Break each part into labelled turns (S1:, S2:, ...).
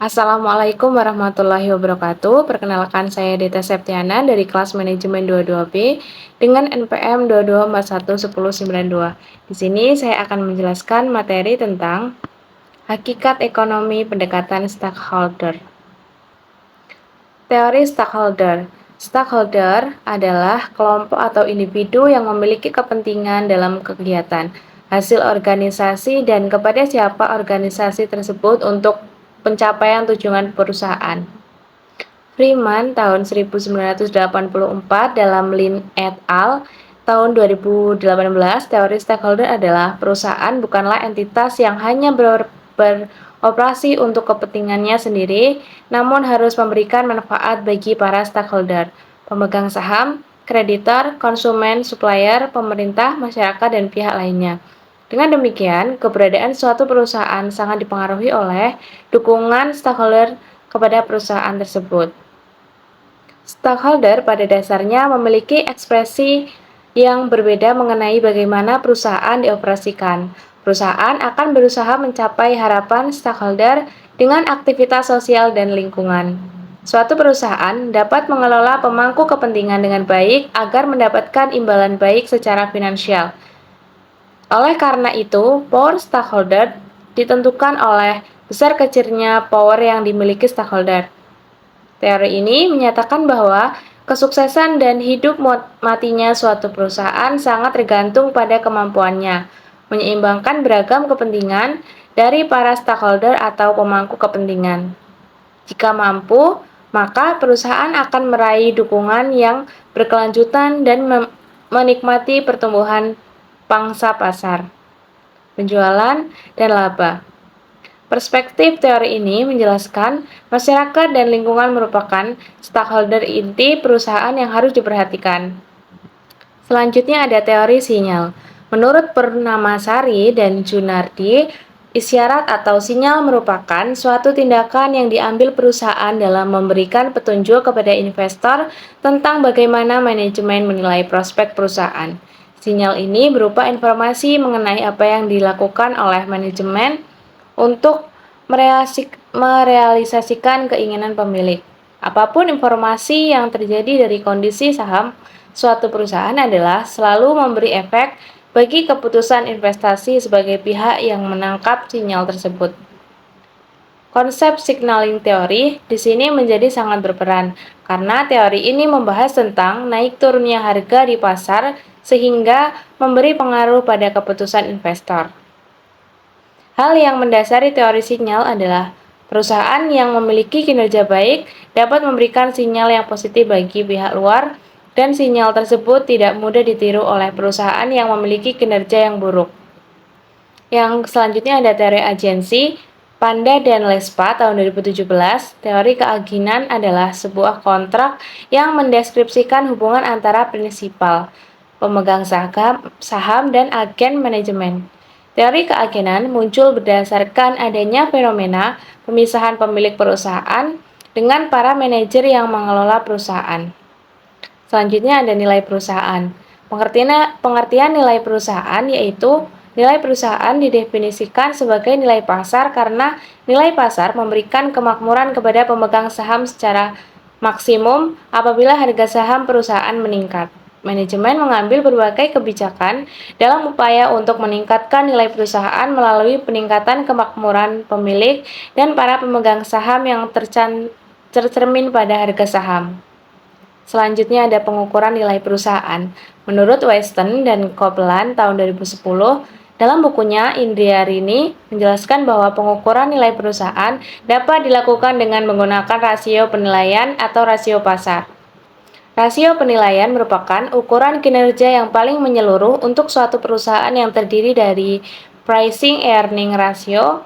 S1: Assalamualaikum warahmatullahi wabarakatuh. Perkenalkan saya Deta Septiana dari kelas manajemen 22B dengan NPM 22411092. Di sini saya akan menjelaskan materi tentang hakikat ekonomi pendekatan stakeholder. Teori stakeholder. Stakeholder adalah kelompok atau individu yang memiliki kepentingan dalam kegiatan, hasil organisasi, dan kepada siapa organisasi tersebut untuk pencapaian tujuan perusahaan. Freeman tahun 1984 dalam Lin et al. Tahun 2018, teori stakeholder adalah perusahaan bukanlah entitas yang hanya beroperasi untuk kepentingannya sendiri, namun harus memberikan manfaat bagi para stakeholder, pemegang saham, kreditor, konsumen, supplier, pemerintah, masyarakat, dan pihak lainnya. Dengan demikian, keberadaan suatu perusahaan sangat dipengaruhi oleh dukungan stakeholder kepada perusahaan tersebut. Stakeholder pada dasarnya memiliki ekspresi yang berbeda mengenai bagaimana perusahaan dioperasikan. Perusahaan akan berusaha mencapai harapan stakeholder dengan aktivitas sosial dan lingkungan. Suatu perusahaan dapat mengelola pemangku kepentingan dengan baik agar mendapatkan imbalan baik secara finansial. Oleh karena itu, power stakeholder ditentukan oleh besar kecilnya power yang dimiliki stakeholder. Teori ini menyatakan bahwa kesuksesan dan hidup matinya suatu perusahaan sangat tergantung pada kemampuannya menyeimbangkan beragam kepentingan dari para stakeholder atau pemangku kepentingan. Jika mampu, maka perusahaan akan meraih dukungan yang berkelanjutan dan menikmati pertumbuhan pangsa pasar, penjualan, dan laba. Perspektif teori ini menjelaskan masyarakat dan lingkungan merupakan stakeholder inti perusahaan yang harus diperhatikan. Selanjutnya ada teori sinyal. Menurut Purnamasari dan Junardi, isyarat atau sinyal merupakan suatu tindakan yang diambil perusahaan dalam memberikan petunjuk kepada investor tentang bagaimana manajemen menilai prospek perusahaan. Sinyal ini berupa informasi mengenai apa yang dilakukan oleh manajemen untuk merealisasikan keinginan pemilik. Apapun informasi yang terjadi dari kondisi saham suatu perusahaan adalah selalu memberi efek bagi keputusan investasi sebagai pihak yang menangkap sinyal tersebut. Konsep signaling teori di sini menjadi sangat berperan karena teori ini membahas tentang naik turunnya harga di pasar sehingga memberi pengaruh pada keputusan investor. Hal yang mendasari teori sinyal adalah perusahaan yang memiliki kinerja baik dapat memberikan sinyal yang positif bagi pihak luar dan sinyal tersebut tidak mudah ditiru oleh perusahaan yang memiliki kinerja yang buruk. Yang selanjutnya ada teori agensi. Panda dan Lespa tahun 2017, teori keaginan adalah sebuah kontrak yang mendeskripsikan hubungan antara prinsipal, pemegang saham dan agen manajemen. Teori keagenan muncul berdasarkan adanya fenomena pemisahan pemilik perusahaan dengan para manajer yang mengelola perusahaan. Selanjutnya ada nilai perusahaan. Pengertian nilai perusahaan yaitu nilai perusahaan didefinisikan sebagai nilai pasar karena nilai pasar memberikan kemakmuran kepada pemegang saham secara maksimum apabila harga saham perusahaan meningkat. Manajemen mengambil berbagai kebijakan dalam upaya untuk meningkatkan nilai perusahaan melalui peningkatan kemakmuran pemilik dan para pemegang saham yang tercermin pada harga saham. Selanjutnya ada pengukuran nilai perusahaan. Menurut Weston dan Copeland tahun 2010, dalam bukunya Indriarini menjelaskan bahwa pengukuran nilai perusahaan dapat dilakukan dengan menggunakan rasio penilaian atau rasio pasar. Rasio penilaian merupakan ukuran kinerja yang paling menyeluruh untuk suatu perusahaan yang terdiri dari pricing-earning ratio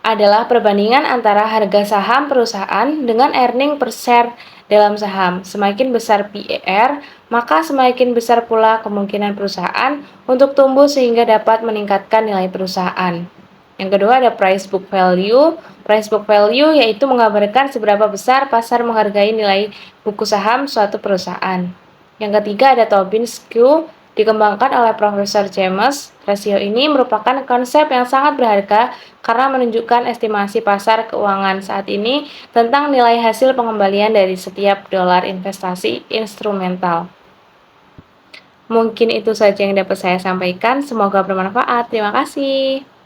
S1: adalah perbandingan antara harga saham perusahaan dengan earning per share dalam saham. Semakin besar PER, maka semakin besar pula kemungkinan perusahaan untuk tumbuh sehingga dapat meningkatkan nilai perusahaan. Yang kedua ada price book value. Price book value yaitu menggambarkan seberapa besar pasar menghargai nilai buku saham suatu perusahaan. Yang ketiga ada Tobin Skew dikembangkan oleh Profesor James. Rasio ini merupakan konsep yang sangat berharga karena menunjukkan estimasi pasar keuangan saat ini tentang nilai hasil pengembalian dari setiap dolar investasi instrumental. Mungkin itu saja yang dapat saya sampaikan. Semoga bermanfaat. Terima kasih.